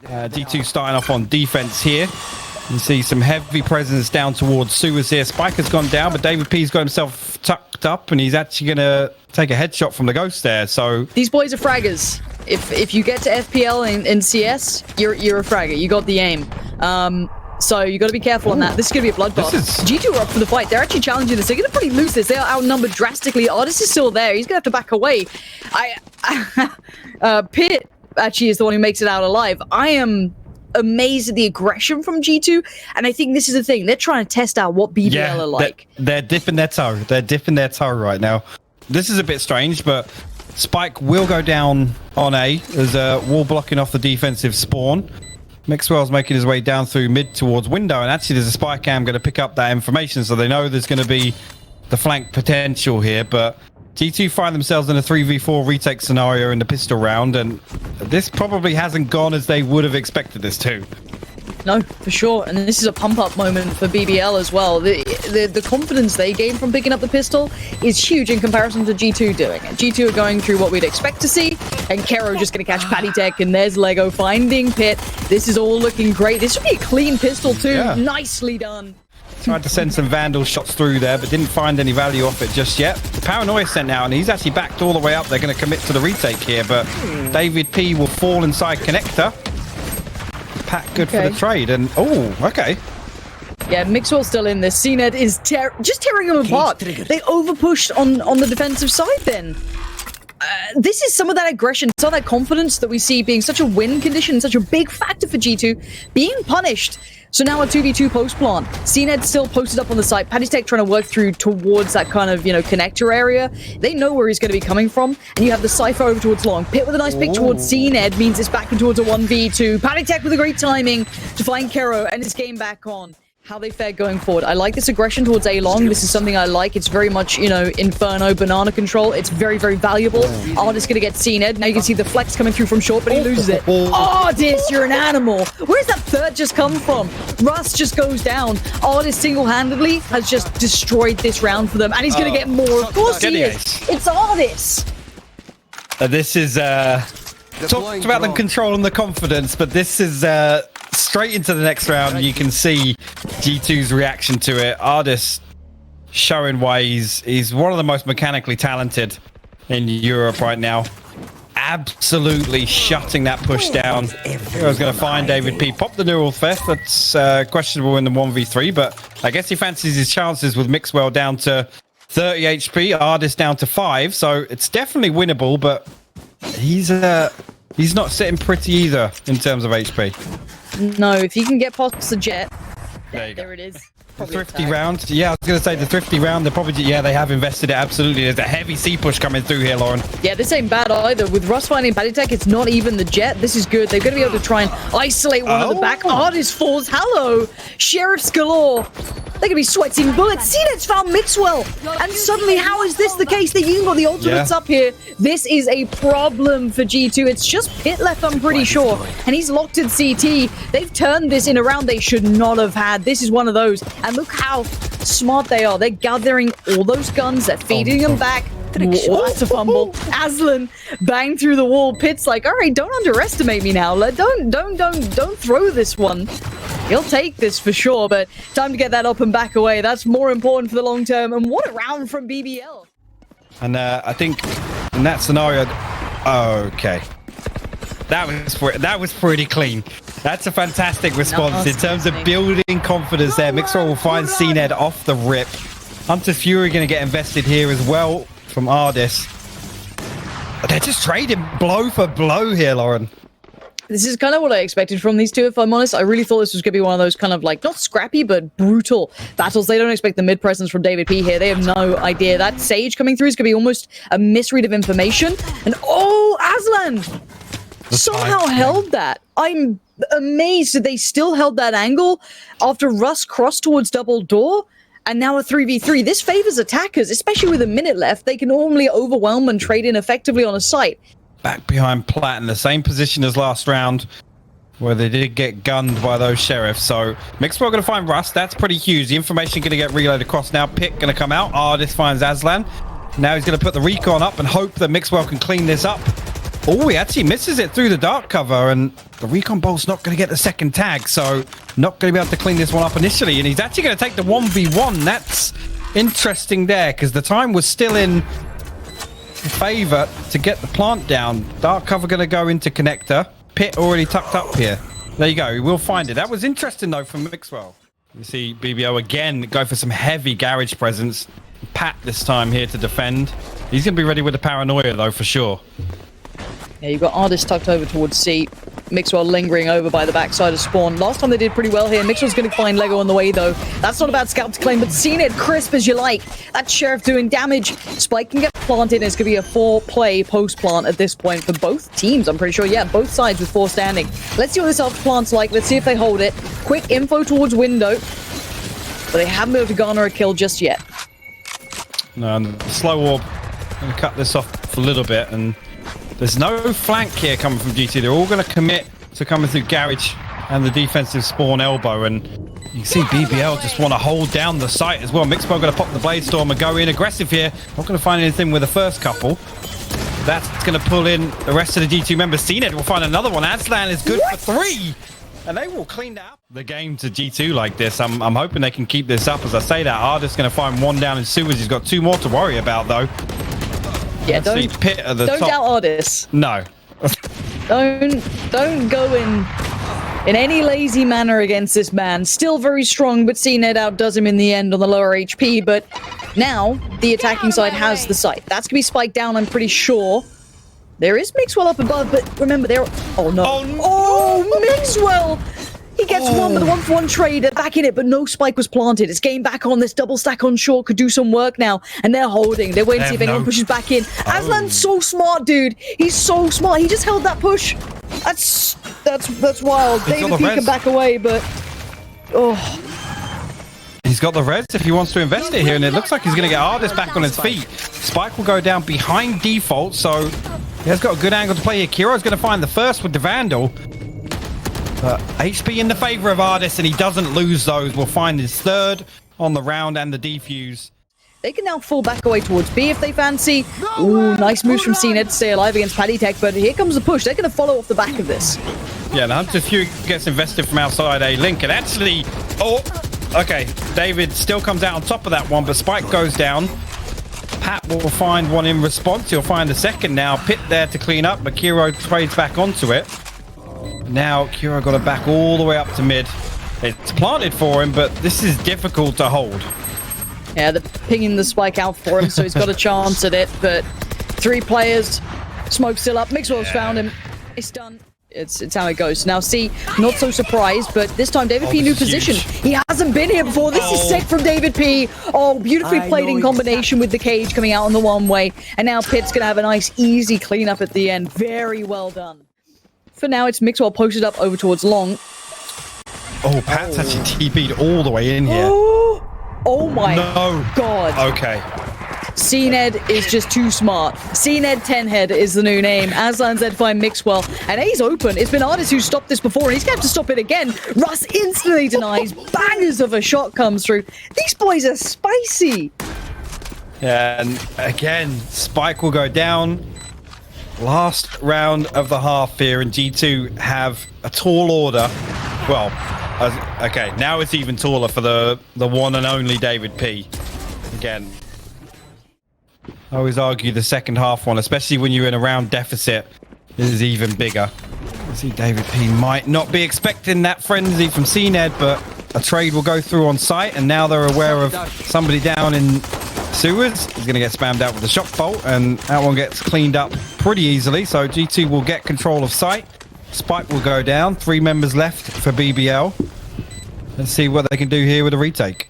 G2 starting off on defense here. You see some heavy presence down towards Sewers here. Spike has gone down, but David P's got himself tucked up, and he's actually going to take a headshot from the Ghost there. So these boys are fraggers. If you get to FPL in CS, you're a fragger. You got the aim. So you got to be careful on that. This is going to be a bloodbath. G2 are up for the fight. They're actually challenging this. They're going to probably lose this. They are outnumbered drastically. Artist is still there. He's going to have to back away. Pit actually is the one who makes it out alive. I am amazed at the aggression from G2, and I think this is the thing. They're trying to test out what BBL are like. They're dipping their toe. They're dipping their toe right now. This is a bit strange, but Spike will go down on A. There's a wall blocking off the defensive spawn. Mixwell's making his way down through mid towards window, and actually there's a spy cam going to pick up that information, so they know there's going to be the flank potential here. But G2 find themselves in a 3v4 retake scenario in the pistol round, and this probably hasn't gone as they would have expected this to. No, for sure. And this is a pump-up moment for BBL as well. The confidence they gain from picking up the pistol is huge in comparison to G2 doing it. G2 are going through what we'd expect to see, and Kero just going to catch Patty Tech, and there's Lego finding Pit. This is all looking great. This should be a clean pistol too. Yeah. Nicely done. Tried to send some Vandal shots through there, but didn't find any value off it just yet. Paranoia sent out, and he's actually backed all the way up. They're going to commit to the retake here, but David P will fall inside connector. Pat good for the trade, and okay. Yeah, Mixwell's still in this. CNED is just tearing them apart. They overpushed on the defensive side then. This is some of that aggression, some of that confidence that we see being such a win condition, such a big factor for G2, being punished. So now a 2v2 post plant. CNED still posted up on the site. Patty Tech trying to work through towards that kind of, connector area. They know where he's going to be coming from. And you have the Cypher over towards Long. Pit with a nice pick towards CNED means it's back in towards a 1v2. Patty Tech with a great timing to find Kero and his game back on. How they fare going forward. I like this aggression towards A-Long. This is something I like. It's very much, Inferno, banana control. It's very, very valuable. Artist going to get CNED. Now you can see the flex coming through from short, but he loses it. Artist, you're an animal. Where's that third just come from? Rust just goes down. Artist single-handedly has just destroyed this round for them, and he's going to get more. Of course he is. It's Artist. This is, talked about them controlling the confidence, but this is, straight into the next round. You can see G2's reaction to it. Artist showing why he's one of the most mechanically talented in Europe right now. Absolutely shutting that push down. I was going to find David P. Pop the neural theft. That's questionable in the 1v3, but I guess he fancies his chances with Mixwell down to 30 HP, Artist down to 5, so it's definitely winnable, but he's not sitting pretty either in terms of HP. No, if you can get past the jet, there it is. The thrifty round. Yeah, I was going to say the thrifty round. They're probably, they have invested it. Absolutely. There's a heavy C push coming through here, Lauren. Yeah, this ain't bad either. With Rust finding Patty Tech, it's not even the jet. This is good. They're going to be able to try and isolate one at the back. Artist falls. Hello. Sheriffs galore. They're going to be sweating bullets. CNED's found Mixwell. And suddenly, how is this the case? They've even got the ultimates up here. This is a problem for G2. It's just Pit left, I'm pretty sure. And he's locked at CT. They've turned this in a round they should not have had. This is one of those. And look how smart they are. They're gathering all those guns. They're feeding them back. That's a fumble. Aslan banged through the wall. Pit's like, all right, don't underestimate me now. Don't throw this one. He'll take this for sure, but time to get that up and back away. That's more important for the long term. And what a round from BBL. And I think in that scenario, okay, that was pretty clean. That's a fantastic response in terms of building confidence there. Mixwell will find CNED off the rip. Hunter Fury going to get invested here as well from Artist. They're just trading blow for blow here, Lauren. This is kind of what I expected from these two, if I'm honest. I really thought this was going to be one of those kind of like, not scrappy, but brutal battles. They don't expect the mid-presence from David P here. They have no idea. That Sage coming through is going to be almost a misread of information. And Aslan somehow held that. I'm amazed that they still held that angle after Russ crossed towards double door. And now a 3v3. This favors attackers, especially with a minute left. They can normally overwhelm and trade in effectively on a site. Back behind Plat in the same position as last round, where they did get gunned by those sheriffs. So Mixwell going to find Rust. That's pretty huge. The information going to get relayed across now. Pick going to come out. Artist finds Aslan. Now he's going to put the recon up and hope that Mixwell can clean this up. Oh, he actually misses it through the dark cover, and the recon bolt's not going to get the second tag, so not going to be able to clean this one up initially, and he's actually going to take the 1v1. That's interesting there, because the time was still in favor to get the plant down. Dark cover going to go into connector. Pit already tucked up here. There you go. We'll find it. That was interesting, though, from Mixwell. You see BBL again go for some heavy garage presence. Pat this time here to defend. He's going to be ready with the paranoia, though, for sure. Yeah, you've got Artist tucked over towards C. Mixwell lingering over by the backside of spawn. Last time they did pretty well here. Mixwell's going to find Lego on the way, though. That's not a bad scout to claim, but CNED crisp as you like. That Sheriff doing damage. Spike can get planted, and it's going to be a 4-play post-plant at this point for both teams, I'm pretty sure. Yeah, both sides with 4 standing. Let's see what this after-plant's like. Let's see if they hold it. Quick info towards window. But they haven't been able to garner a kill just yet. No, and the slow orb. I'm going to cut this off a little bit, and there's no flank here coming from GT. They're all going to commit to coming through garage and the defensive spawn elbow, and you can see BBL just want to hold down the site as well. Mixwell going to pop the blade storm and go in aggressive here. Not going to find anything with the first couple. That's going to pull in the rest of the G2 members. CNED will find another one. Aslan is good for 3. And they will clean that up. The game to G2 like this. I'm hoping they can keep this up. As I say that, Ardis going to find 1 down in sewers. He's got 2 more to worry about, though. Yeah, don't doubt Ardis. No. Don't go in any lazy manner against this man. Still very strong, but CNED outdoes him in the end on the lower HP. But now the attacking side has the site. That's going to be spiked down, I'm pretty sure. There is Mixwell up above, but remember, they're... Oh, no. Oh, Mixwell! He gets one with a 1-for-1 trade back in it, but no spike was planted. It's game back on. This double stack on short could do some work now, and they're holding. They're waiting to see if anyone pushes back in. Aslan's so smart, dude. He's so smart. He just held that push. That's wild. David P can back away, but... Oh... He's got the res if he wants to invest it here, and it looks like he's going to get Ardis back on his feet. Spike will go down behind default, so he has got a good angle to play here. Kiro's going to find the first with the Vandal. HP in the favor of Ardis, and he doesn't lose those. We'll find his 3rd on the round and the defuse. They can now fall back away towards B if they fancy. Ooh, nice moves from CNED to stay alive against PattyTech, but here comes the push. They're going to follow off the back of this. Yeah, the Hunter's Fury gets invested from outside A link, and actually... Oh... Okay, David still comes out on top of that one, but Spike goes down. Pat will find one in response. He'll find the second now. Pit there to clean up, but Kiro trades back onto it. Now, Kiro got it back all the way up to mid. It's planted for him, but this is difficult to hold. Yeah, they're pinging the Spike out for him, so he's got a chance at it, but 3 players. Smoke still up. Mixwell's found him. It's done. It's how it goes. Now, see, not so surprised, but this time David P new position. He hasn't been here before. This is sick from David P. Oh, beautifully played in combination with the cage coming out on the one way. And now Pitt's going to have a nice, easy cleanup at the end. Very well done. For now, it's Mixwell posted up over towards long. Oh, Pat's actually TP'd all the way in here. Oh my God. Okay. CNED is just too smart. CNED 10-head is the new name. Aslan Zed find Mixwell, and A's open. It's been Ardis who stopped this before, and he's going to have to stop it again. Russ instantly denies. Bangers of a shot comes through. These boys are spicy. Yeah, and again, Spike will go down. Last round of the half here, and G2 have a tall order. Well, okay, now it's even taller for the one and only David P. Again, I always argue the second half one, especially when you're in a round deficit, is even bigger. You see David P might not be expecting that frenzy from CNED, but a trade will go through on site, and now they're aware of somebody down in sewers. He's going to get spammed out with the shock bolt, and that one gets cleaned up pretty easily, so G2 will get control of site. Spike will go down. 3 members left for BBL. Let's see what they can do here with a retake.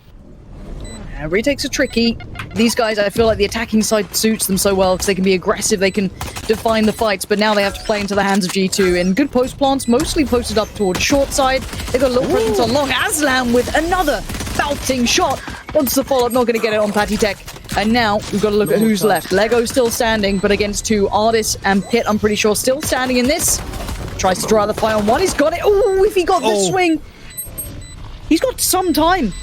Retakes are tricky. These guys, I feel like the attacking side suits them so well because they can be aggressive, they can define the fights, but now they have to play into the hands of G2. And good post plants, mostly posted up towards short side. They've got a little presence on long. Aslan with another bouncing shot. Wants the follow-up, not going to get it on PattyTech. And now we've got to look at who's left. Lego still standing, but against 2, Ardis and Pit, I'm pretty sure, still standing in this. Tries to draw the fire on one. He's got it. Oh, if he got the swing. He's got some time.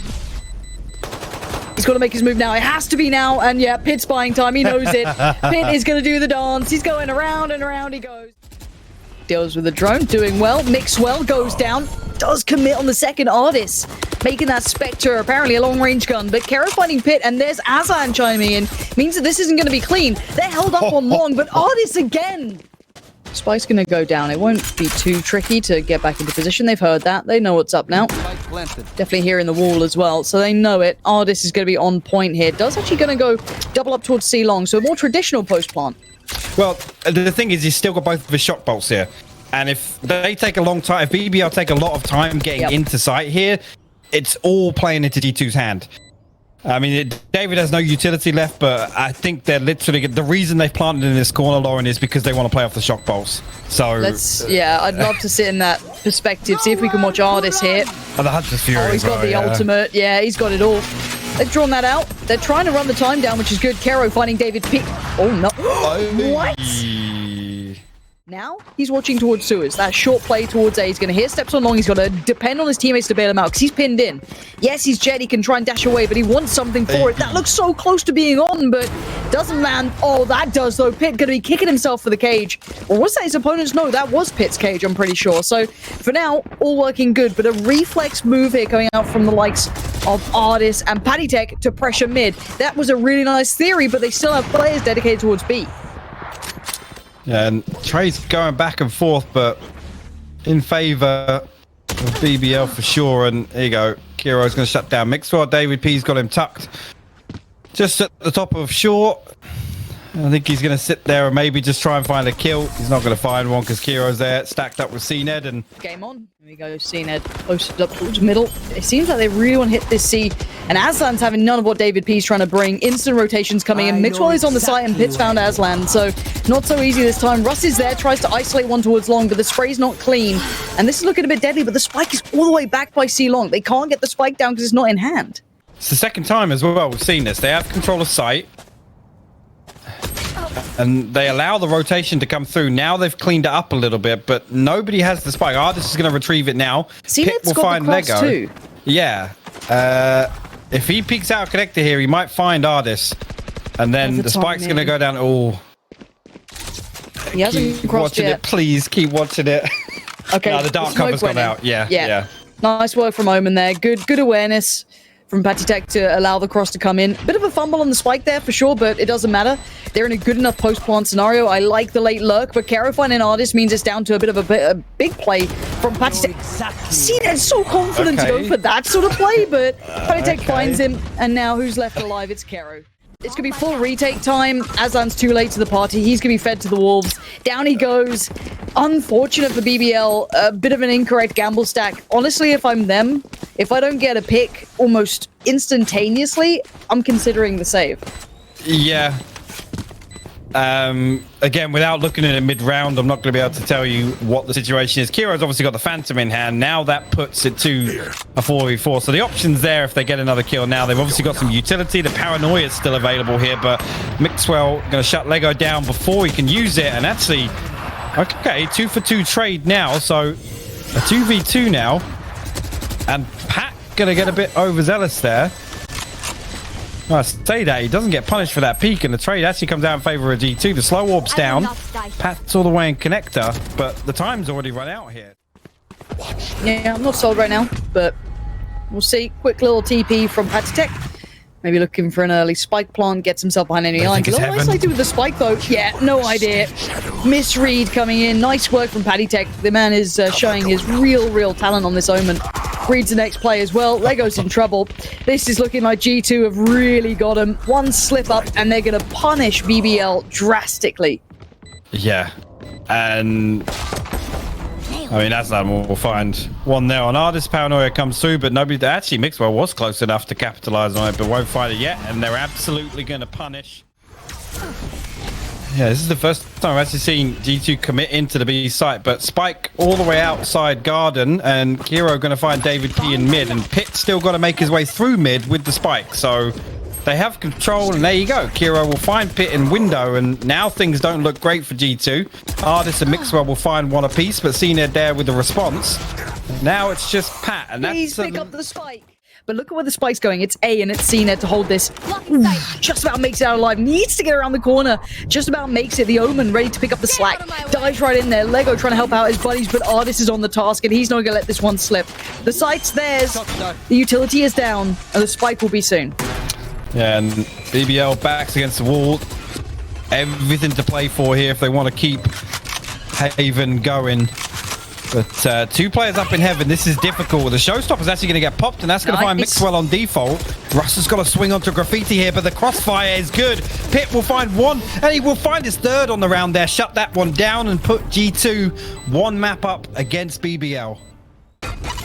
He's got to make his move now. It has to be now. And yeah, Pit's buying time. He knows it. Pit is going to do the dance. He's going around and around he goes. Deals with the drone, doing well. Mixwell goes down. Does commit on the second. Artist making that Spectre, apparently a long-range gun. But Kero finding Pit, and there's Azan chiming in. Means that this isn't going to be clean. They're held up on long, but Artist again. Spike's going to go down. It won't be too tricky to get back into position. They've heard that. They know what's up now. Definitely hearing the wall as well, so they know it. Artist is going to be on point here. Does actually going to go double up towards C long, so a more traditional post plant. Well, the thing is, he's still got both of his shock bolts here. And if they take a long time, if BBL take a lot of time getting into sight here, it's all playing into G2's hand. I mean, David has no utility left, but I think they're literally... The reason they've planted in this corner, Lauren, is because they want to play off the shock bolts. So... Yeah, I'd love to sit in that perspective. See if we can watch Artist here. Oh, the Hunter's Fury. Oh, he's got the ultimate. Yeah, he's got it all. They've drawn that out. They're trying to run the time down, which is good. Kero finding David P. Oh, no. What? Now he's watching towards sewers. That short play towards A. He's going to hear steps on long. He's got to depend on his teammates to bail him out because he's pinned in. Yes, he's Jet. He can try and dash away, but he wants something for it. That looks so close to being on, but doesn't land. Oh, that does, though. Pit going to be kicking himself for the cage. Or was that his opponent's? No, that was Pit's cage, I'm pretty sure. So for now, all working good, but a reflex move here coming out from the likes of Artist and Patty Tech to pressure mid. That was a really nice theory, but they still have players dedicated towards B. Yeah, and Trey's going back and forth, but in favor of BBL for sure. And here you go. Kiro's going to shut down Mixwell. David P's got him tucked just at the top of short. I think he's going to sit there and maybe just try and find a kill. He's not going to find one because Kiro's there, stacked up with CNED. And game on. Here we go, CNED posted up towards middle. It seems like they really want to hit this C. And Aslan's having none of what David P's trying to bring. Instant rotations coming in. Mixwell is on the site and Pit's found Aslan. So not so easy this time. Russ is there, tries to isolate one towards long, but the spray's not clean. And this is looking a bit deadly, but the spike is all the way back by C long. They can't get the spike down because it's not in hand. It's the second time as well we've seen this. They have control of sight. And they allow the rotation to come through. Now they've cleaned it up a little bit, but nobody has the spike. Artist is going to retrieve it now. Pit will find Lego. Too. Yeah. If he peeks out a connector here, he might find Artist. And then the spike's going to go down. Oh. He hasn't keep crossed watching yet. it. Please keep watching it. Okay. No, the dark cover's gone out. Yeah. Nice work from Omen there. Good awareness from Patty Tech to allow the cross to come in. Bit of a fumble on the spike there for sure, but it doesn't matter. They're in a good enough post-plant scenario. I like the late lurk, but Kero finding Artist means it's down to a bit of a big play from Patty Tech. See, they're so confident to go for that sort of play, but Patty Tech finds him, and now who's left alive? It's Kero. It's going to be full retake time. Aslan's too late to the party. He's going to be fed to the wolves. Down he goes. Unfortunate for BBL. A bit of an incorrect gamble stack. Honestly, if I'm them, if I don't get a pick almost instantaneously, I'm considering the save. Yeah. Again, without looking at it mid-round, I'm not going to be able to tell you what the situation is. Kiro's obviously got the Phantom in hand. Now that puts it to a 4v4. So the option's there if they get another kill now. They've obviously got some utility. The Paranoia is still available here, but Mixwell going to shut Lego down before he can use it. And actually, okay, 2-for-2 trade now. So a 2v2 now. And Pat going to get a bit overzealous there. I say that he doesn't get punished for that peak, and the trade actually comes out in favor of G2. The slow orb's down. Pat's all the way in connector, but the time's already run out here. Yeah, I'm not sold right now, but we'll see. Quick little TP from Patty Tech. Maybe looking for an early spike plant, gets himself behind any lines. What do I do with the spike though? Yeah, no idea. Misread coming in. Nice work from Patty Tech. The man is showing his real talent on this Omen. Reads the next play as well. Lego's in trouble. This is looking like G2 have really got him. One slip up and they're going to punish BBL drastically. Yeah. And I mean, Aslan will find one there on Artist. Paranoia comes through, but nobody... Actually, Mixwell was close enough to capitalize on it, but won't find it yet. And they're absolutely going to punish. Yeah, this is the first time I've actually seen G2 commit into the B site, but Spike all the way outside Garden, and Kiro going to find David P in mid, and Pitt still got to make his way through mid with the Spike, so they have control, and there you go. Kiro will find Pitt in window, and now things don't look great for G2. Artist and Mixwell will find one apiece, but CNED there with the response. Now it's just Pat, and Please pick up the Spike. But look at where the spike's going. It's A and it's CNED to hold this. Ooh, just about makes it out alive. Needs to get around the corner. Just about makes it. The Omen ready to pick up the slack. Dives right in there. Lego trying to help out his buddies, but Artis is on the task and he's not going to let this one slip. The site's theirs. The utility is down and the spike will be soon. Yeah, and BBL backs against the wall. Everything to play for here if they want to keep Haven going. But 2 players up in heaven, this is difficult. The showstopper's actually going to get popped, and that's going to find Mixwell on default. Russ has got to swing onto Graffiti here, but the crossfire is good. Pit will find 1, and he will find his 3rd on the round there. Shut that one down and put G2 1 map up against BBL.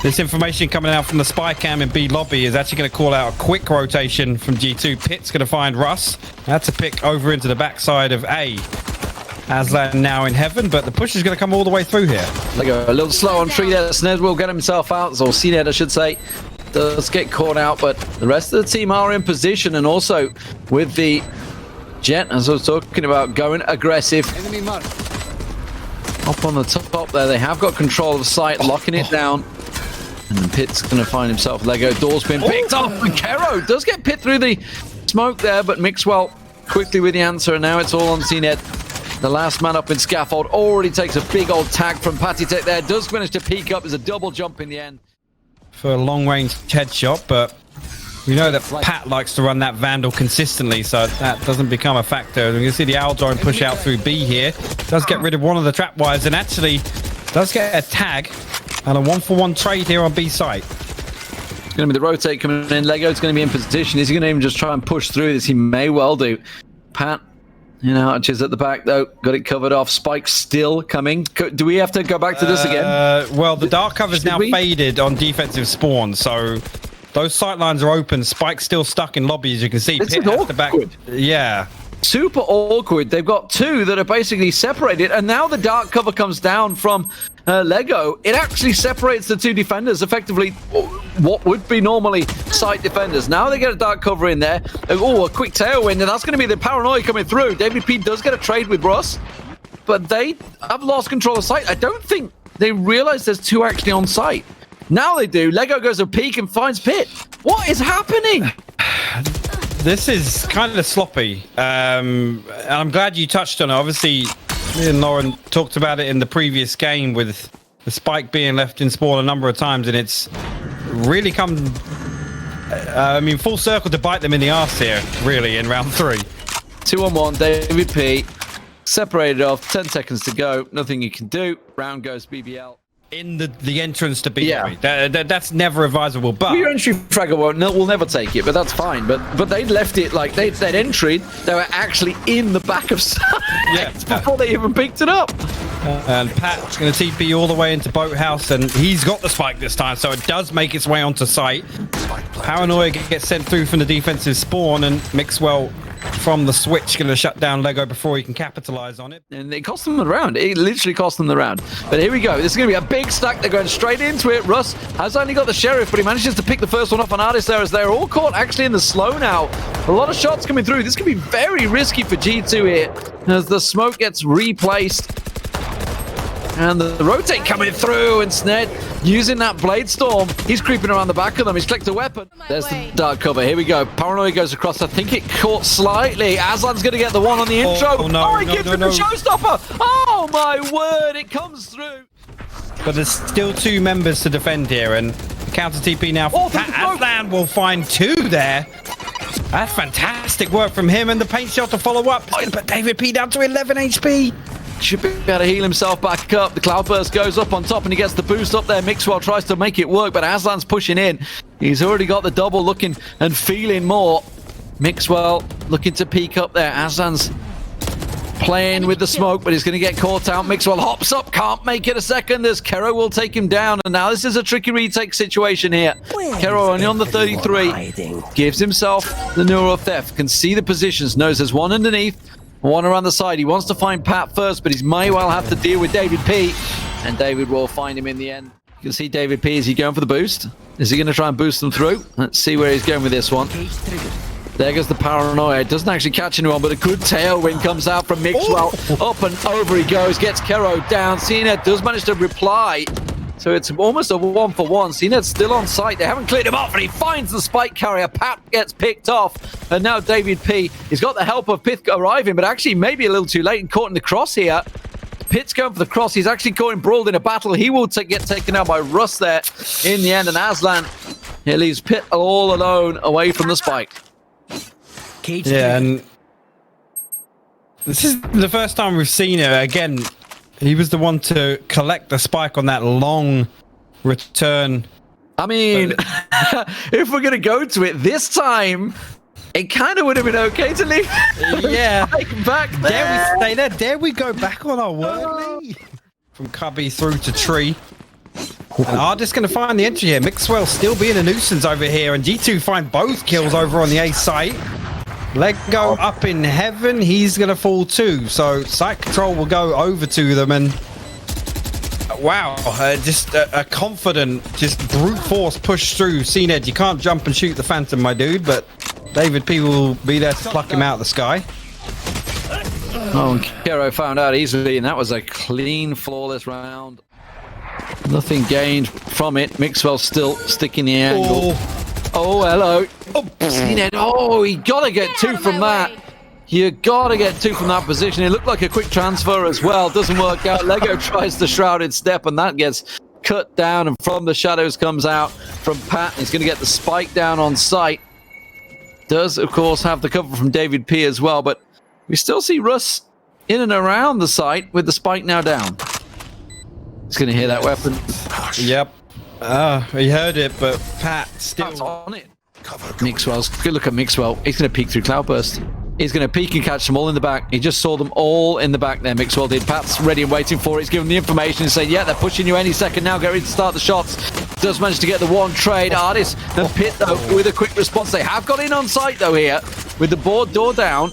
This information coming out from the spy cam in B lobby is actually going to call out a quick rotation from G2. Pit's going to find Russ. That's a pick over into the backside of A. Aslan now in heaven, but the push is going to come all the way through here. They go a little slow on tree there. Sned will get himself out, or CNED I should say. Does get caught out, but the rest of the team are in position, and also with the Jet, as I was talking about, going aggressive. Up on the top there, they have got control of the site, locking it down. And Pit's going to find himself Lego. Door's been picked up, and Kero does get Pit through the smoke there, but Mixwell quickly with the answer, and now it's all on CNED. The last man up in Scaffold already takes a big old tag from Patitech there. Does manage to peek up. There's a double jump in the end. For a long-range headshot, but we know that Pat likes to run that Vandal consistently, so that doesn't become a factor. You can see the Owl drone push out through B here. Does get rid of one of the trap wires and actually does get a tag and a 1-for-1 trade here on B site. It's going to be the rotate coming in. Lego's going to be in position. Is he going to even just try and push through this? He may well do. Pat, you know, Archer's at the back though. Got it covered off. Spike's still coming. Do we have to go back to this again? Well, the dark cover's now faded on defensive spawn, so those sight lines are open. Spike's still stuck in lobby, as you can see. This is awkward. The back. Yeah. Super awkward. They've got 2 that are basically separated, and now the dark cover comes down from Lego. It actually separates the 2 defenders, effectively what would be normally site defenders. Now they get a dark cover in there. Oh, a quick tailwind, and that's going to be the paranoia coming through. David P does get a trade with Russ, but they have lost control of site. I don't think they realize there's 2 actually on site. Now they do. Lego goes a peek and finds Pit. What is happening? This is kind of sloppy. And I'm glad you touched on it. Obviously, me and Lauren talked about it in the previous game with the spike being left in spawn a number of times, and it's really come, full circle to bite them in the arse here, really, in round 3. 2-on-1, David P. Separated off, 10 seconds to go. Nothing you can do. Round goes BBL. In the entrance to B. Yeah. That's never advisable, but your entry fragger will never take it, but that's fine. But they'd left it like they'd entered. They were actually in the back of site before they even picked it up. And Pat's going to TP all the way into Boathouse, and he's got the spike this time, so it does make its way onto site. Paranoia gets sent through from the defensive spawn, and Mixwell from the switch going to shut down Lego before he can capitalize on it. And it cost them the round. It literally cost them the round. But here we go. This is going to be a big stack. They're going straight into it. Russ has only got the Sheriff, but he manages to pick the first one off on Artis there as they're all caught actually in the slow now. A lot of shots coming through. This could be very risky for G2 here as the smoke gets replaced. And the rotate coming through, and Sned using that Blade Storm. He's creeping around the back of them. He's clicked a weapon. There's the dark cover. Here we go. Paranoia goes across. I think it caught slightly. Aslan's going to get the one on the intro. He gives him the showstopper. Oh, my word. It comes through. But there's still 2 members to defend here, and counter TP now. Aslan will find 2 there. That's fantastic work from him, and the paint shot to follow up. But David P down to 11 HP. Should be able to heal himself back up. The Cloudburst goes up on top and he gets the boost up there. Mixwell tries to make it work, but Aslan's pushing in. He's already got the double, looking and feeling more. Mixwell looking to peek up there. Aslan's playing with the smoke, but he's going to get caught out. Mixwell hops up, can't make it a second as Kero will take him down. And now this is a tricky retake situation here. Kero only on the 33. Gives himself the Neuro Theft. Can see the positions. Knows there's one underneath. One around the side. He wants to find Pat first, but he may well have to deal with David P. And David will find him in the end. You can see David P. Is he going for the boost? Is he going to try and boost them through? Let's see where he's going with this one. There goes the Paranoia. It doesn't actually catch anyone, but a good tailwind comes out from Mixwell. Up and over he goes. Gets Kero down. CNED does manage to reply. So it's almost a 1-for-1. CNED's still on site. They haven't cleared him off, and he finds the spike carrier. Pat gets picked off, and now David P. He's got the help of Pith arriving, but actually maybe a little too late and caught in the cross here. Pitt's going for the cross. He's actually caught embroiled in a battle. He will get taken out by Russ there in the end, and Aslan, he leaves Pitt all alone away from the spike. Yeah, and this is the first time we've seen it. Again, he was the one to collect the spike on that long return. I mean, if we're going to go to it this time, it kind of would have been okay to leave yeah. back there. Dare we stay there? Dare we go back on our word, Lee? From Cubby through to Tree. And Artist going to find the entry here. Mixwell still being a nuisance over here, and G2 find both kills over on the A site. Lego up in heaven, he's going to fall too. So site control will go over to them, and wow, just a confident, just brute force push through. CNED, you can't jump and shoot the Phantom, my dude, but David P will be there to pluck him out of the sky. Oh, and Kero found out easily, and that was a clean, flawless round. Nothing gained from it. Mixwell still sticking the angle. Oh, hello. Oh, CNED. Oh, he gotta get two from that. You gotta get two from that position. It looked like a quick transfer as well. Doesn't work out. Lego tries the shrouded step, and that gets cut down, and from the shadows comes out from Pat. He's gonna get the spike down on site. Does, of course, have the cover from David P as well, but we still see Russ in and around the site with the spike now down. He's gonna hear that weapon. Yep. He heard it, but Pat still Pat's on it. Mixwell's good. Look at Mixwell. He's going to peek through Cloudburst. He's going to peek and catch them all in the back. He just saw them all in the back there. Mixwell did. Pat's ready and waiting for it. He's giving the information and saying, yeah, they're pushing you any second now. Get ready to start the shots. Does manage to get the one trade. Artist and Pitt, though, with a quick response. They have got in on site, though, here with the board door down.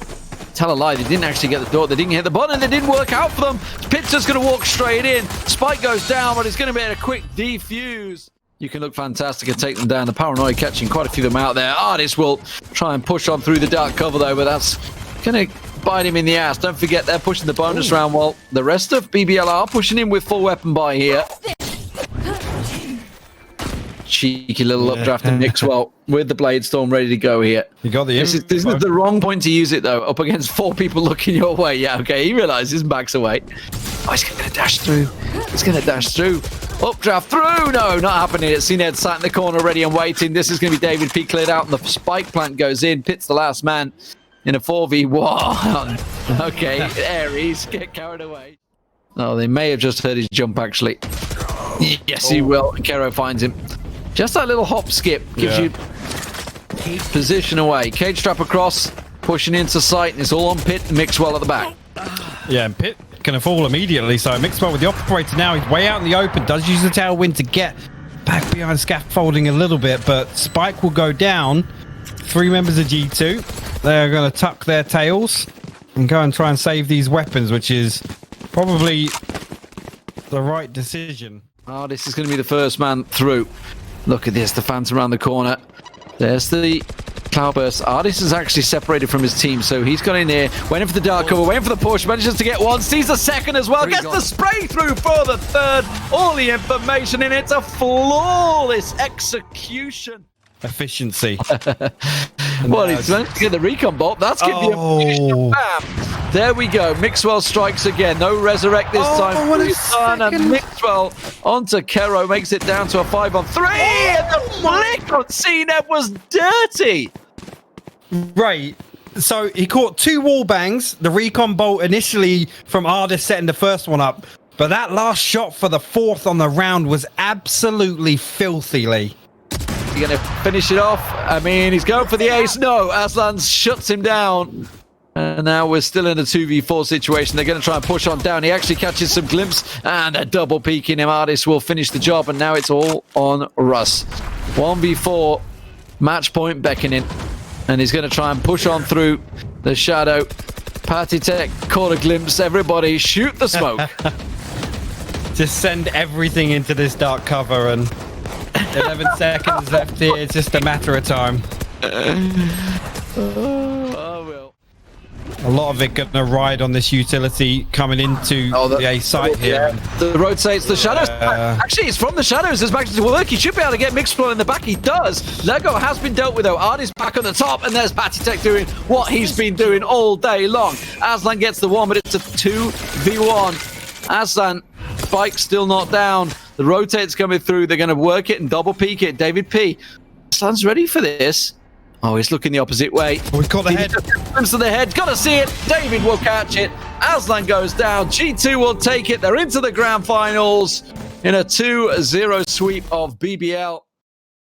Tell a lie, they didn't actually get the door. They didn't hit the button. It didn't work out for them. Pitt's just going to walk straight in. Spike goes down, but it's going to be a quick defuse. You can look fantastic and take them down. The Paranoid catching quite a few of them out there. Artist will try and push on through the dark cover, though, but that's going to bite him in the ass. Don't forget, they're pushing the bonus round while the rest of BBL are pushing in with full weapon buy here. Cheeky little updraft and Mixwell with the Blade Storm ready to go here. You got the this is the wrong point to use it, though, up against 4 people looking your way. Yeah, okay, he realizes his back's away. Oh, he's going to dash through. He's going to dash through. Updraft through. No, not happening. It's CNED sat in the corner ready and waiting. This is going to be David P cleared out, and the spike plant goes in. Pitt's the last man in a 4v1. Okay, Aries, get carried away. Oh, they may have just heard his jump, actually. Yes, he will. And Kero finds him. Just that little hop skip gives you position away. Cage trap across, pushing into sight, and it's all on Pitt and Mixwell at the back. Yeah, and Pitt gonna fall immediately, so Mixwell with the operator now. He's way out in the open, does use the tailwind to get back behind scaffolding a little bit, but Spike will go down. 3 members of G2. They're gonna tuck their tails and go and try and save these weapons, which is probably the right decision. Oh, this is gonna be the first man through. Look at this, the Phantom around the corner. There's the Cloudburst. Artist is actually separated from his team, so he's got in there, waiting for the dark cover, waiting for the push, manages to get one, sees the second as well, gets the spray through for the third. All the information in it's a flawless execution. Efficiency. Well, he's going to get the recon bolt. That's going to be a bam. There we go. Mixwell strikes again. No resurrect this time. What a and Mixwell onto Kero makes it down to a 5-on-3. And the flick on CNED was dirty. Right. So he caught 2 wall bangs. The recon bolt initially from Ardis setting the first one up. But that last shot for the 4th on the round was absolutely filthy, Lee. He's going to finish it off. I mean, he's going for the ace. No, Aslan shuts him down. And now we're still in a 2v4 situation. They're going to try and push on down. He actually catches some glimpse and a double peek in him. Artist will finish the job, and now it's all on Russ. 1v4, match point beckoning. And he's going to try and push on through the shadow. Party Tech caught a glimpse. Everybody shoot the smoke. Just send everything into this dark cover, and 11 seconds left here. It's just a matter of time. Oh, well. A lot of it going to ride on this utility coming into the A site here. The rotates the shadows. Actually, it's from the shadows. As Max to work, he should be able to get Mixwell in the back. He does. Lego has been dealt with though. Ardis back on the top, and there's Patitech doing what he's been doing all day long. Aslan gets the one, but it's a 2v1. Aslan, Spike still not down. The rotate's coming through. They're going to work it and double peek it. David P. Aslan's ready for this. Oh, he's looking the opposite way. Oh, he's got the head. Comes to the head. Gotta see it. David will catch it. Aslan goes down. G2 will take it. They're into the grand finals in a 2-0 sweep of BBL.